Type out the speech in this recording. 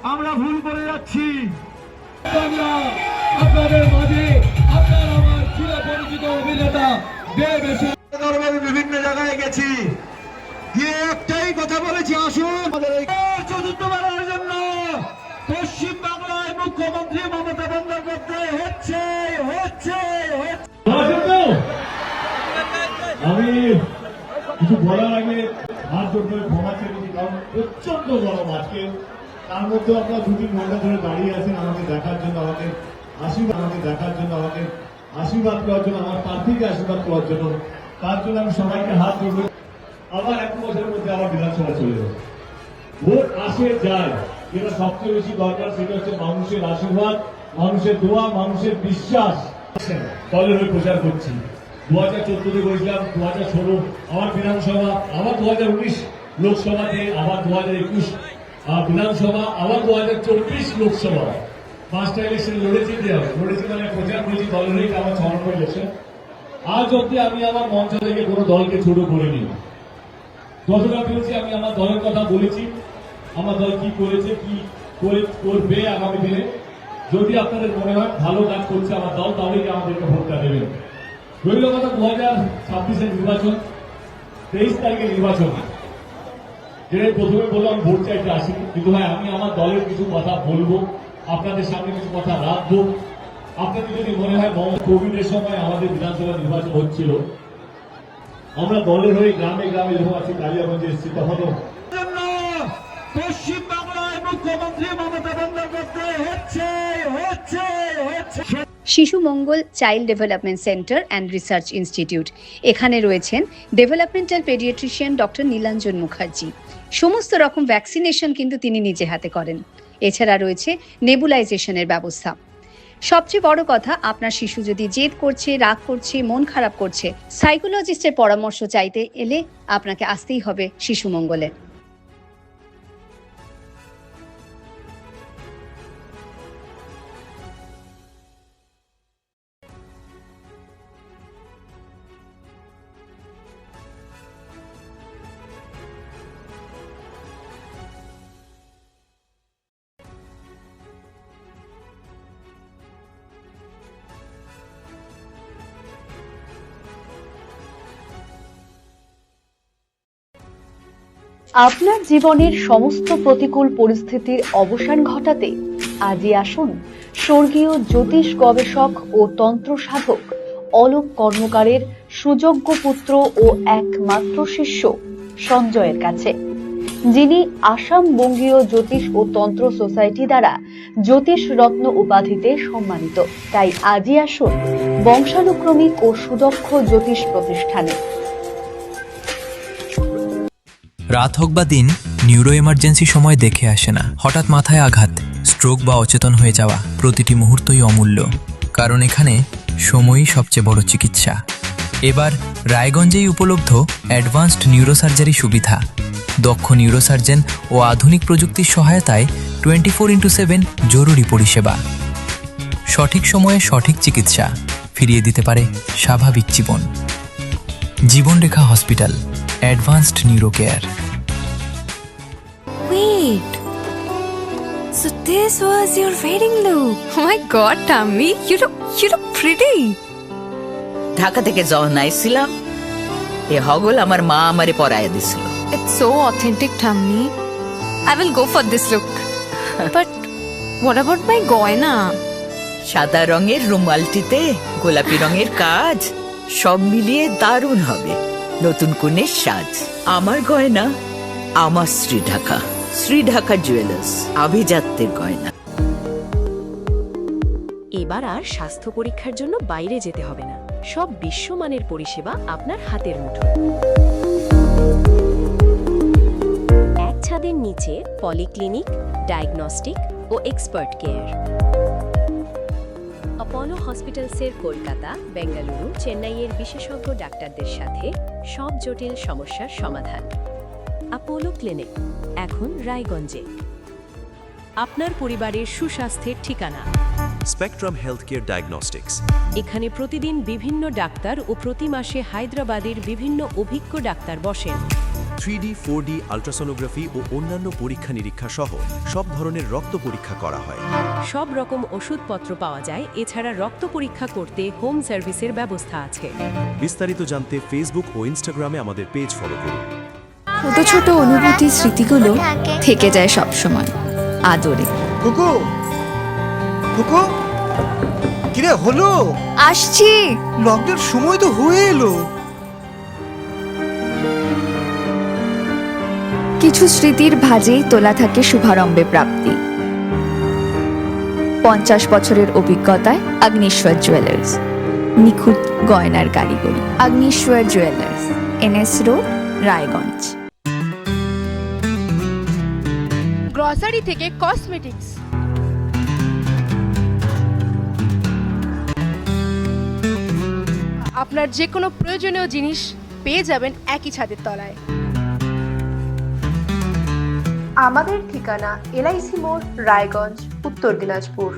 আমরা ভুল করে যাচ্ছি। আপনাদের মাঝে আপনার আমার চিরপরিচিত অভিনেতা বিভিন্ন জায়গায় গেছি, গিয়ে একটাই কথা বলেছি, আসুন আমাদের এই চতুর্থবারের জন্য পশ্চিম বাংলায় মুখ্যমন্ত্রী মমতা বন্দ্যোপাধ্যায় হচ্ছে। আমি কিছু বলার আগে হাত জোর করে ক্ষমা চেয়েছি, কারণ প্রচন্ড গরম আজকে। তার মধ্যে আপনারা 2-3 ঘন্টা ধরে দাঁড়িয়ে আছেন আমাকে দেখার জন্য, আমাকে আশীর্বাদ করার জন্য, আমার প্রার্থীকে আশীর্বাদ করার জন্য। তার জন্য আমি সবাইকে হাত জোর করে আবার 1 বছরের মধ্যে আবার বিধানসভা চলে যাবে। ভোট আসে যায়, যেটা সবচেয়ে বেশি দরকার সেটা হচ্ছে মানুষের আশীর্বাদ, মানুষের দোয়া, মানুষের বিশ্বাস। দলের হয়ে প্রচার করছি। 2014-তে করেছিলাম, 2016 আমার বিধানসভা, আবার 2019 লোকসভাতে, আবার 2021 বিধানসভা, আবার 2024 লোকসভা। 5টা ইলেকশন লড়েছি মানে প্রচার করেছি দলের হয়ে, আমার 6 নম্বর ইলেকশন। আজ অব্দি আমি আমার মঞ্চ থেকে কোনো দলকে ছোট করিনি। যতটা পেরেছি আমি আমার দলের কথা বলেছি, আমার দল কি করেছে, কি করবে আগামী দিনে। যদি আপনাদের মনে হয় ভালো কাজ করছে আমার দল, তাহলেই আমাদেরকে ভোটটা দেবেন। রইল কথা 2026-এর নির্বাচন, 23 তারিখের নির্বাচন, যেটা প্রথমে বললাম ভোট চাইতে আসিনি, কিন্তু ভাই আমি আমার দলের কিছু কথা বলবো, আপনাদের সামনে কিছু কথা রাখবো। আপনাদের যদি মনে হয় কোভিডের সময় আমাদের বিধানসভা নির্বাচন হচ্ছিল, আমরা দলের হয়ে গ্রামে গ্রামে যখন আছি, কালিয়াগঞ্জে এসেছি, তখনও পশ্চিম বাংলায় মুখ্যমন্ত্রী মমতা বন্দ্যোপাধ্যায় হচ্ছে। Shishu Mangal child development centre and research institute, এখানে রয়েছেন developmental paediatrician doctor Nilanjan Mukherjee. সমস্ত রকম ভ্যাকসিনেশন কিন্তু তিনি নিজে হাতে করেন। এছাড়া রয়েছে নেবুলাইজেশনের ব্যবস্থা। সবচেয়ে বড় কথা, আপনার শিশু যদি জেদ করছে, রাগ করছে, মন খারাপ করছে, সাইকোলজিস্টের পরামর্শ চাইতে এলে আপনাকে আসতেই হবে শিশু মঙ্গলে। আপনার জীবনের সমস্ত প্রতিকূল পরিস্থিতির অবসান ঘটাতে আজই আসুন স্বর্গীয় জ্যোতিষ গবেষক ও তন্ত্র সাধক অলোক কর্মকারের সুযোগ্য পুত্র ও একমাত্র শিষ্য সঞ্জয়ের কাছে, যিনি আসাম বঙ্গীয় জ্যোতিষ ও তন্ত্র সোসাইটি দ্বারা জ্যোতিষ রত্ন উপাধিতে সম্মানিত। তাই আজই আসুন বংশানুক্রমিক ও সুদক্ষ জ্যোতিষ প্রতিষ্ঠানে। রাত হোক বা দিন, নিউরো এমার্জেন্সি সময় দেখে আসে না। হঠাৎ মাথায় আঘাত, স্ট্রোক বা অচেতন হয়ে যাওয়া, প্রতিটি মুহূর্তই অমূল্য, কারণ এখানে সময়ই সবচেয়ে বড় চিকিৎসা। এবার রায়গঞ্জেই উপলব্ধ অ্যাডভান্সড নিউরোসার্জারি সুবিধা। দক্ষ নিউরোসার্জন ও আধুনিক প্রযুক্তির সহায়তায় 24x7 জরুরি পরিষেবা। সঠিক সময়ে সঠিক চিকিৎসা ফিরিয়ে দিতে পারে স্বাভাবিক জীবন। Jibanrekha hospital, advanced neuro care. Wait, so this was your wedding look? Oh my god, Tammy, you look pretty. Dhaka থেকে যখন আইছিলাম, এ হগল আমার মা আমারে পরাইয়া দিছিল। It's so authentic, Tammy. I will go for this look. But what about my goina? সাদা রঙের রুমালটিতে গোলাপি রঙের কাজ, সব মিলিয়ে দারুণ হবে নতুন কনের সাজ। আমার গয়না আমার শ্রীঢাকা জুয়েলার্স, আভিজাত্যের গয়না। এবার আর স্বাস্থ্য পরীক্ষার জন্য বাইরে যেতে হবে না, সব বিশ্বমানের পরিষেবা আপনার হাতের মুঠোয়। এক ছাদের নিচে পলিক্লিনিক, ডায়াগনস্টিক ও এক্সপার্ট কেয়ার। অপোলো হসপিটালসের কলকাতা, বেঙ্গালুরু, চেন্নাইয়ের বিশেষজ্ঞ ডাক্তারদের সাথে সব জটিল সমস্যার সমাধান। অপোলো ক্লিনিক এখন রায়গঞ্জে। আপনার পরিবারের সুস্বাস্থ্যের ঠিকানা। Spectrum healthcare diagnostics. এখানে প্রতিদিন বিভিন্ন ডাক্তার ও প্রতি মাসে হায়দ্রাবাদের বিভিন্ন অভিজ্ঞ ডাক্তার বসেন। 3D, 4D আল্ট্রাসোনোগ্রাফি ও অন্যান্য পরীক্ষা নিরীক্ষা সহ সব ধরনের রক্ত পরীক্ষা করা হয়। সব রকম ওষুধপত্র পাওয়া যায়। এছাড়া রক্ত পরীক্ষা করতে হোম সার্ভিসের ব্যবস্থা আছে। বিস্তারিত জানতে ফেসবুক ও ইনস্টাগ্রামে আমাদের পেজ ফলো করুন। ছোট ছোট অনুভূতি স্মৃতিগুলো থেকে যায় সব সময় আদরে। কুকু কুকু কিরে হলো? আসছি। লকডাউন সময় তো হয়ে এলো। কিছু স্মৃতির ভাজেই তোলা থাকে শুভারম্ভে প্রাপ্তি। 50 বছরের অভিজ্ঞতায় অগ্নিশ্বর জুয়েলার্স, নিখুঁত গয়নার কারিগরি। Agnishwar jewellers, NS road, Raiganj. Grocery থেকে কসমেটিক্স, আপনার যে কোনো প্রয়োজনীয় জিনিস পেয়ে যাবেন একই ছাদের তলায়। আমাদের ঠিকানা LIC মোড়, রায়গঞ্জ, উত্তর দিনাজপুর।